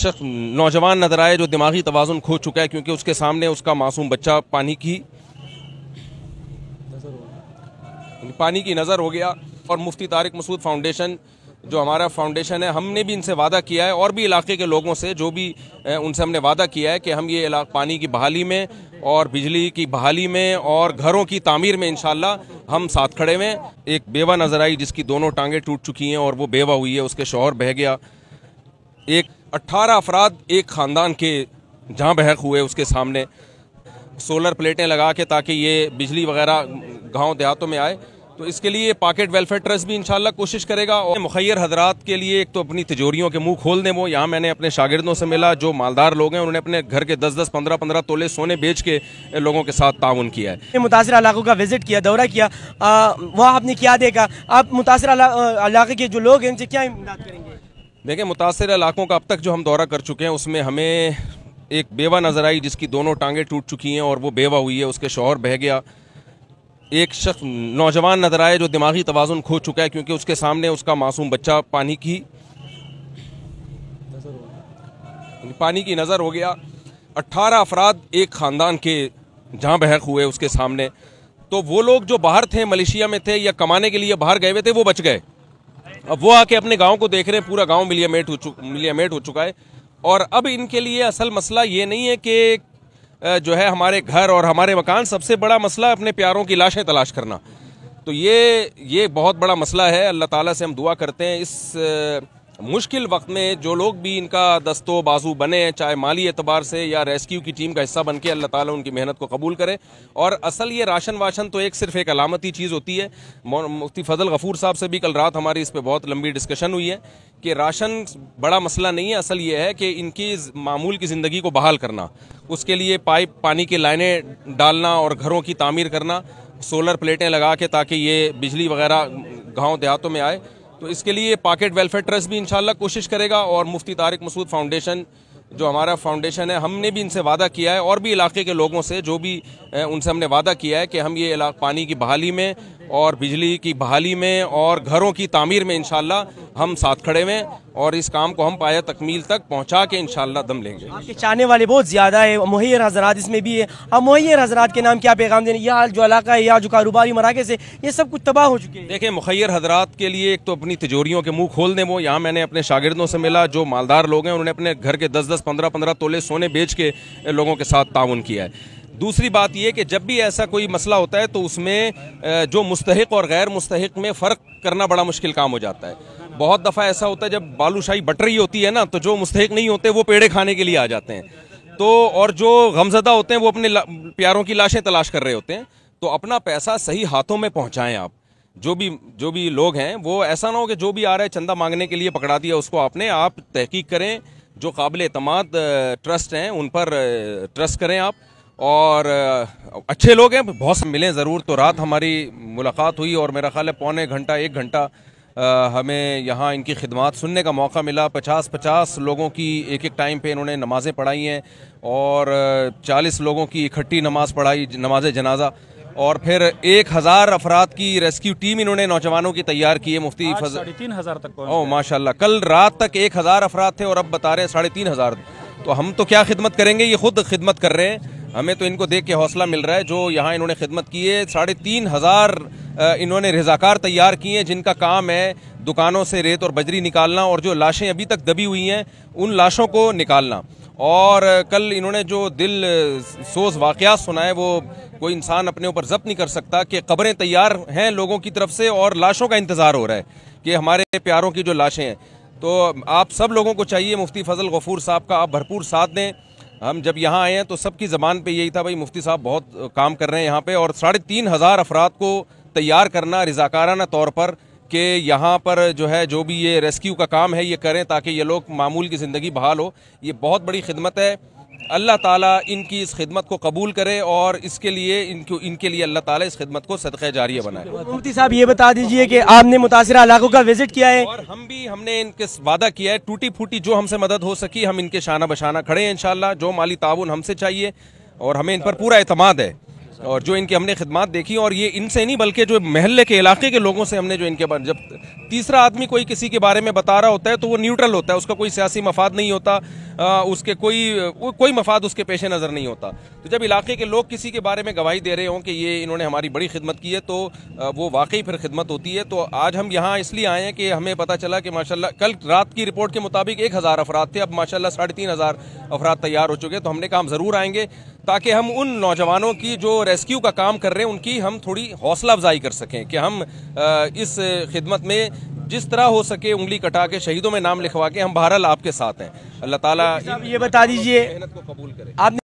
शख्स नौजवान नजर आए जो दिमागी तवाज़ुन खो चुका है, क्योंकि उसके सामने उसका मासूम बच्चा पानी की नज़र हो गया। और मुफ्ती तारिक मसूद फाउंडेशन जो हमारा फाउंडेशन है, हमने भी इनसे वादा किया है और भी इलाके के लोगों से जो भी उनसे हमने वादा किया है कि हम ये पानी की बहाली में और बिजली की बहाली में और घरों की तामीर में इंशाल्लाह हम साथ खड़े हुए। एक बेवा नज़र आई जिसकी दोनों टांगें टूट चुकी हैं और वो बेवा हुई है, उसके शौहर बह गया। एक 18 अफराद एक ख़ानदान के जहाँ बहक हुए, उसके सामने सोलर प्लेटें लगा के ताकि ये बिजली वगैरह गाँव देहातों में आए। तो इसके लिए पॉकेट वेलफेयर ट्रस्ट भी इंशाल्लाह कोशिश करेगा। और मुखैर हजरात के लिए एक तो अपनी तिजोरियों के मुंह खोल दें। वो यहाँ मैंने अपने शागिर्दों से मिला जो मालदार लोग हैं, उन्होंने अपने घर के 10-10, 15-15 तोले सोने बेच के लोगों के साथ ताउन किया है। मुतासर इलाकों का विजिट किया, दौरा किया, वहाँ आपने क्या देखा? आप मुतासर इलाके के जो लोग हैं उनसे क्या इमदाद करेंगे? देखिए, मुतासर इलाकों का अब तक जो हम दौरा कर चुके हैं उसमें हमें एक बेवा नज़र आई जिसकी दोनों टांगें टूट चुकी हैं और वो बेवा हुई है, उसके शौहर बह गया। एक शख्स नौजवान नजर आए जो दिमागी तवाज़ुन खो चुका है, क्योंकि उसके सामने उसका मासूम बच्चा पानी की नज़र हो गया। 18 अफराद एक ख़ानदान के जहाँ बहक हुए, उसके सामने। तो वो लोग जो बाहर थे, मलेशिया में थे या कमाने के लिए बाहर गए हुए थे, वो बच गए। अब वो आके अपने गाँव को देख रहे हैं, पूरा गाँव मिलियामेट हो चुका है। और अब इनके लिए असल मसला ये नहीं है कि जो है हमारे घर और हमारे मकान, सबसे बड़ा मसला अपने प्यारों की लाशें तलाश करना। तो ये बहुत बड़ा मसला है। अल्लाह ताला से हम दुआ करते हैं इस मुश्किल वक्त में जो लोग भी इनका दस्तो बाजू बने, चाहे माली एतबार से या रेस्क्यू की टीम का हिस्सा बन के, अल्लाह ताला उनकी मेहनत को कबूल करे। और असल ये राशन वाशन तो सिर्फ एक अलामती चीज़ होती है। मुफ्ती फजल गफूर साहब से भी कल रात हमारी इस पर बहुत लंबी डिस्कशन हुई है कि राशन बड़ा मसला नहीं है। असल ये है कि इनकी मामूल की ज़िंदगी को बहाल करना, उसके लिए पाइप पानी की लाइनें डालना और घरों की तामीर करना, सोलर प्लेटें लगा के ताकि ये बिजली वगैरह गाँव देहातों में आए। तो इसके लिए पॉकेट वेलफेयर ट्रस्ट भी इंशाल्लाह कोशिश करेगा। और मुफ्ती तारिक मसूद फाउंडेशन जो हमारा फाउंडेशन है, हमने भी इनसे वादा किया है और भी इलाके के लोगों से जो भी उनसे हमने वादा किया है कि हम ये पानी की बहाली में और बिजली की बहाली में और घरों की तामीर में इंशाल्लाह हम साथ खड़े हुए। और इस काम को हम पाया तकमील तक पहुंचा के इंशाल्लाह दम लेंगे। आपके चाहने वाले बहुत ज़्यादा है, मुहैयर हजरात इसमें भी है। अब मुहैयर हजरात के नाम क्या पैगाम देने? यह जो इलाका है या जो कारोबारी मराकज़ है, ये सब कुछ तबाह हो चुके हैं। देखिए, मुखैर हजरात के लिए एक तो अपनी तिजोरियों के मुँह खोल दें। वो यहाँ मैंने अपने शागिर्दों से मिला जो मालदार लोग हैं, उन्होंने अपने घर के 10-10, 15-15 तोले सोने बेच के लोगों के साथ ताउन किया है। दूसरी बात यह कि जब भी ऐसा कोई मसला होता है तो उसमें जो मुस्तहिक और गैर मुस्तहिक में फ़र्क करना बड़ा मुश्किल काम हो जाता है। बहुत दफ़ा ऐसा होता है जब बालूशाही बट रही होती है ना, तो जो मुस्तहिक नहीं होते वो पेड़े खाने के लिए आ जाते हैं। तो और जो गमज़दा होते हैं वो अपने प्यारों की लाशें तलाश कर रहे होते हैं। तो अपना पैसा सही हाथों में पहुँचाएँ आप। जो भी लोग हैं वो ऐसा ना हो कि जो भी आ रहा है चंदा मांगने के लिए पकड़ा दिया उसको आपने। आप तहकीक करें, जो काबिल एतमाद ट्रस्ट हैं उन पर ट्रस्ट करें आप। और अच्छे लोग हैं, बहुत से मिले ज़रूर। तो रात हमारी मुलाकात हुई और मेरा ख्याल है पौने घंटा 1 घंटा हमें यहाँ इनकी खिदमात सुनने का मौका मिला। 50-50 लोगों की एक टाइम पे इन्होंने नमाज़ें पढ़ाई हैं और 40 लोगों की इकट्ठी नमाज पढ़ाई, नमाज जनाजा। और फिर 1000 अफराद की रेस्क्यू टीम इन्होंने नौजवानों की तैयार की है। मुफ्ती 3,500 तक। ओह माशाल्लाह, कल रात तक 1000 अफराद थे और अब बता रहे हैं 3,500। तो हम तो क्या खिदमत करेंगे, ये खुद खिदमत कर रहे हैं। हमें तो इनको देख के हौसला मिल रहा है जो यहाँ इन्होंने खिदमत की है। 3,500 इन्होंने रज़ाकार तैयार किए हैं जिनका काम है दुकानों से रेत और बजरी निकालना और जो लाशें अभी तक दबी हुई हैं उन लाशों को निकालना। और कल इन्होंने जो दिल सोज वाक़यात सुनाए वो कोई इंसान अपने ऊपर ज़ब्त नहीं कर सकता कि कब्रें तैयार हैं लोगों की तरफ से और लाशों का इंतज़ार हो रहा है कि हमारे प्यारों की जो लाशें हैं। तो आप सब लोगों को चाहिए मुफ्ती फजल गफूर साहब का आप भरपूर साथ दें। हम जब यहाँ आए हैं तो सबकी ज़बान पे यही था, भाई मुफ्ती साहब बहुत काम कर रहे हैं यहाँ पे। और 3,500 अफराद को तैयार करना रिज़ाकाराना तौर पर कि यहाँ पर जो है जो भी ये रेस्क्यू का काम है ये करें ताकि ये लोग मामूल की ज़िंदगी बहाल हो, ये बहुत बड़ी खिदमत है। अल्लाह ताला इनकी इस खिदमत को कबूल करे और इसके लिए इनके लिए अल्लाह ताला इस खिदमत को सदक़े जारिया बनाए। मुफ्ती साहब ये बता दीजिए कि आपने मुतासिरा इलाकों का विजिट किया है और हमने इनके वादा किया है टूटी फूटी जो हमसे मदद हो सकी हम इनके शाना बशाना खड़े हैं इंशाल्लाह। जो माली ताउन हमसे चाहिए और हमें इन पर पूरा एतमाद है और जो इनकी हमने खिदमत देखी और ये इनसे नहीं बल्कि जो महल्ले के इलाके के लोगों से हमने जो इनके जब तीसरा आदमी कोई किसी के बारे में बता रहा होता है तो वो न्यूट्रल होता है, उसका कोई सियासी मफाद नहीं होता, उसके कोई मफाद उसके पेशे नज़र नहीं होता। तो जब इलाके के लोग किसी के बारे में गवाही दे रहे हों कि ये इन्होंने हमारी बड़ी खिदमत की है तो वो वाकई फिर खिदमत होती है। तो आज हम यहाँ इसलिए आए हैं कि हमें पता चला कि माशाल्लाह कल रात की रिपोर्ट के मुताबिक 1000 अफराद थे, अब माशाल्लाह 3500 अफराद तैयार हो चुके। तो हमने कहा हम ज़रूर आएंगे ताकि हम उन नौजवानों की जो रेस्क्यू का काम कर रहे हैं उनकी हम थोड़ी हौसला अफजाई कर सकें कि हम इस खिदमत में जिस तरह हो सके उंगली कटा के शहीदों में नाम लिखवा के हम बहरहाल आपके साथ हैं। अल्लाह ताला ये बता दीजिए मेहनत को कबूल करे। आपने